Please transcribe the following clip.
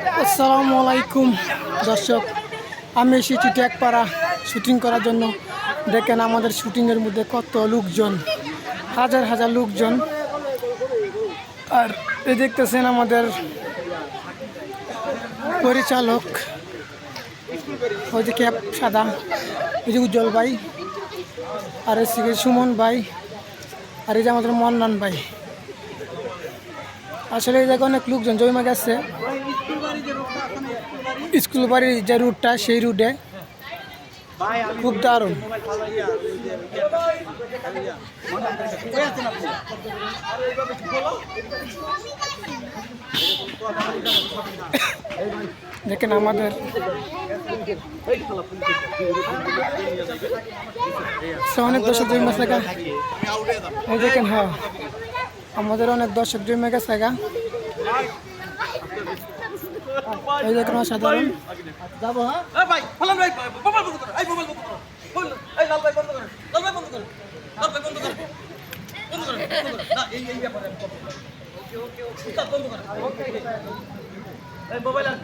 আসসালামু আলাইকুম দর্শক, আমি এসেছি ট্যাগপাড়া শুটিং করার জন্য। দেখেন আমাদের শুটিংয়ের মধ্যে কত লোকজন, হাজার হাজার লোকজন। আর এই দেখতেছেন আমাদের পরিচালক, ওই যে ক্যাপ সাদা, এই যে উজ্জ্বল ভাই, আর এসে সুমন ভাই, আর এই যে আমাদের মন্নান ভাই। আসলে এই জায়গায় অনেক লোকজন জমে গেছে। স্কুল বাড়ির যে রুটটা, সেই রুটে খুব দারুণ। দেখেন আমাদের অনেক দর্শক জমে গেছে। এই দেখেন, হ্যাঁ আমাদের অনেক দর্শক জমে গেছে। এই দেখেন অসাধারণ। যাবো, হ্যাঁ ভাই, বলেন ভাই, মোবাইল বন্ধ করো, এই মোবাইল বন্ধ করো, এই লাল ভাই বন্ধ করো, লাল ভাই বন্ধ করো, লাল ভাই বন্ধ করো, বন্ধ করো, না এই ব্যাপারে ওকে ওকে ওকে বন্ধ করো, ওকে এই মোবাইল আর